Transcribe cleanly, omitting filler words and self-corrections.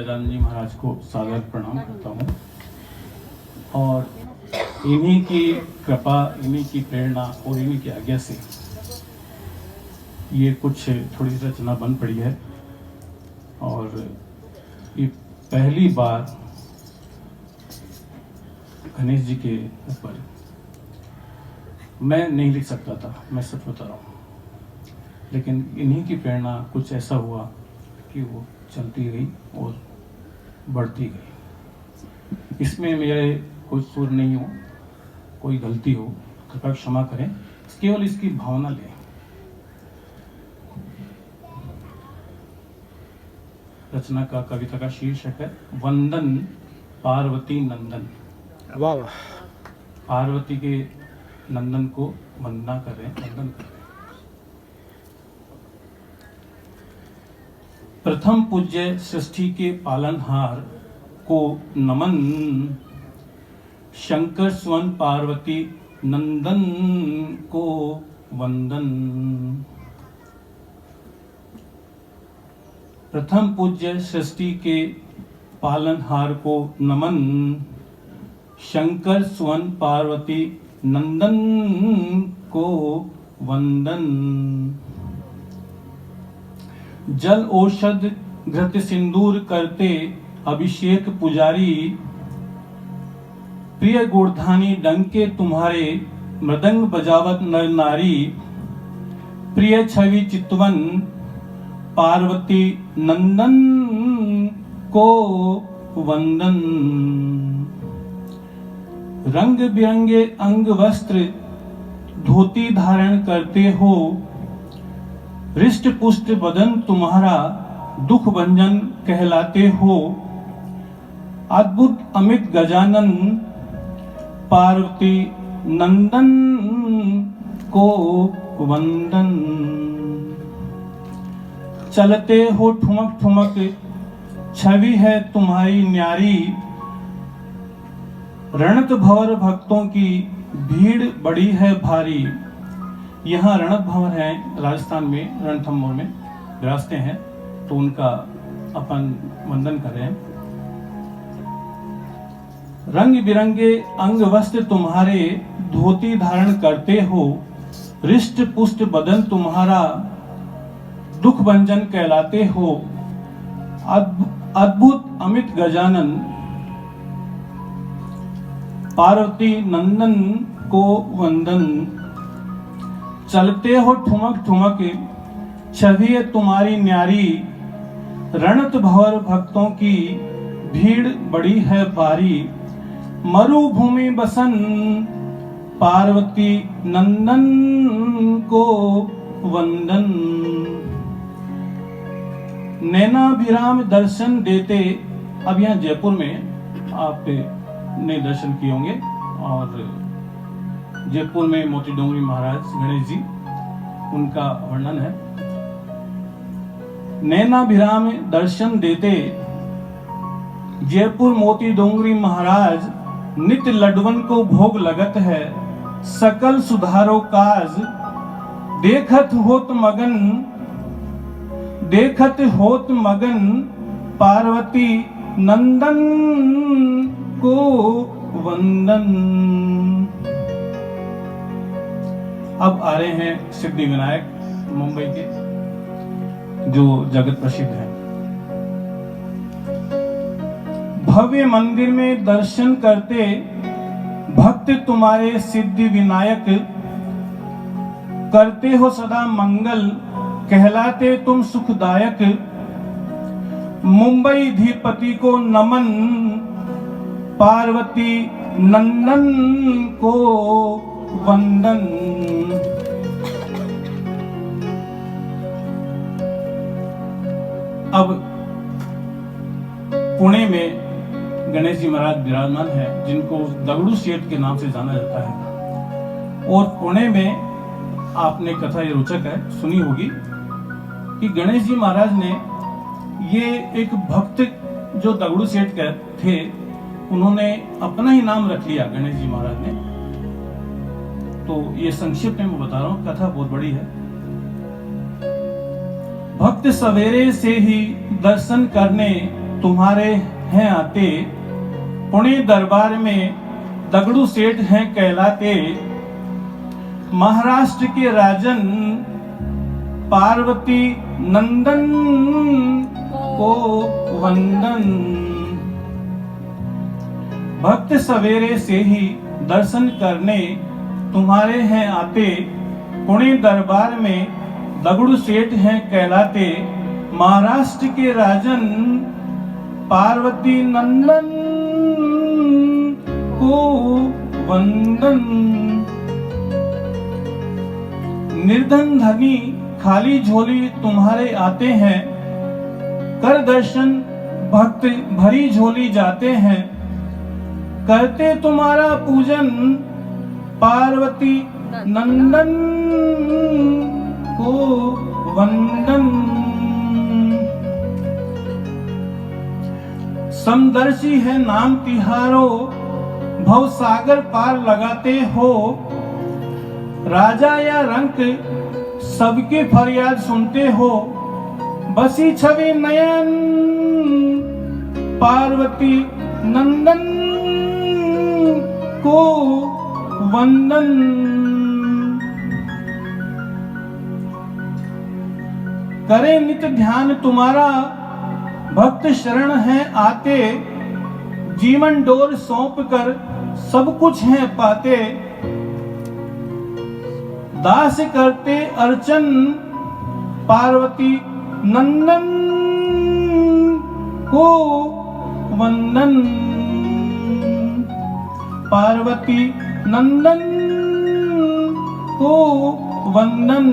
गजानन जी महाराज को सादर प्रणाम करता हूँ और इन्हीं की कृपा, इन्हीं की प्रेरणा और इन्हीं की आज्ञा से ये कुछ थोड़ी सी रचना बन पड़ी है। और ये पहली बार गणेश जी के ऊपर मैं नहीं लिख सकता था, मैं सच बता रहा हूँ, लेकिन इन्हीं की प्रेरणा कुछ ऐसा हुआ कि वो चलती गई और बढ़ती गई। इसमें मेरे कोई सुर नहीं हो, कोई गलती हो कृपया क्षमा करें, केवल इसकी भावना लें। रचना का, कविता का शीर्षक है वंदन पार्वती नंदन। वाह। पार्वती के नंदन को वंदना कर रहे हैं, वंदन कर रहे हैं। प्रथम पूज्य सृष्टि के पालनहार को नमन, शंकर स्वयं पार्वती नंदन को वंदन। प्रथम पूज्य सृष्टि के पालनहार को नमन, शंकर स्वयं पार्वती नंदन को वंदन। जल औषध घृत सिंदूर करते अभिषेक पुजारी, प्रिय गुणधानी डंके तुम्हारे मृदंग बजावत नर नारी। प्रिय छवि चितवन पार्वती नंदन को वंदन। रंग बिरंगे अंग वस्त्र धोती धारण करते हो, हृष्ट पुष्ट बदन तुम्हारा दुख भंजन कहलाते हो। अद्भुत अमित गजानन पार्वती नंदन को वंदन। चलते हो ठुमक ठुमक छवि है तुम्हारी न्यारी, रणत भंवर भक्तों की भीड़ बड़ी है भारी। यहाँ रणत भंवर है राजस्थान में, रणथंभौर में विराजते हैं, तो उनका अपन वंदन कर रहे हैं। रंग बिरंगे अंग वस्त्र तुम्हारे धोती धारण करते हो, हृष्ट पुष्ट बदन तुम्हारा दुख भंजन कहलाते हो। अद्भुत अमित गजानन पार्वती नंदन को वंदन। चलते हो ठुमक ठुमक छवि है तुम्हारी न्यारी, रणत भंवर भक्तों की भीड़ बड़ी है भारी। मरुभूमि बसन पार्वती नंदन को वंदन। नैनाभिराम दर्शन देते, अब यहाँ जयपुर में आपने दर्शन किए होंगे, और जयपुर में मोती डोंगरी महाराज गणेश जी, उनका वर्णन है। नैनाभिराम दर्शन देते जयपुर मोती डोंगरी महाराज, नित्य लडवन को भोग लगत है सकल सुधारो काज। देखत होत मगन, देखत होत मगन पार्वती नंदन को वंदन। अब आ रहे हैं सिद्धि विनायक मुंबई के, जो जगत प्रसिद्ध है। भव्य मंदिर में दर्शन करते भक्त तुम्हारे सिद्धि विनायक, करते हो सदा मंगल कहलाते तुम सुखदायक। मुंबई धीपति को नमन पार्वती नंदन को वंदन। अब पुणे में गणेश जी महाराज विराजमान है, जिनको दगड़ू सेठ के नाम से जाना जाता है। और पुणे में आपने कथा, ये रोचक है, सुनी होगी कि गणेश जी महाराज ने, ये एक भक्त जो दगड़ू सेठ थे, उन्होंने अपना ही नाम रख लिया गणेश जी महाराज ने। तो ये संक्षिप्त में मैं बता रहा हूँ, कथा बहुत बड़ी है। भक्त सवेरे से ही दर्शन करने तुम्हारे हैं आते, पुणे दरबार में दगड़ू सेठ हैं कहलाते। महाराष्ट्र के राजन पार्वती नंदन को वंदन। भक्त सवेरे से ही दर्शन करने तुम्हारे हैं आते, पुणे दरबार में दगड़ू सेठ हैं कहलाते। महाराष्ट्र के राजन पार्वती नंदन को वंदन। निर्धन धनी खाली झोली तुम्हारे आते हैं, कर दर्शन भक्त भरी झोली जाते हैं। करते तुम्हारा पूजन पार्वती नंदन को वंदन। समदर्शी है नाम तिहारो, भव सागर पार लगाते हो। राजा या रंक सबके फरियाद सुनते हो। बसी छवि नयन पार्वती नंदन को वंदन। करे नित ध्यान तुम्हारा, भक्त शरण है आते। जीवन डोर सौंप कर सब कुछ है पाते। दास करते अर्चन पार्वती नंदन को वंदन। पार्वती नंदन को वंदन।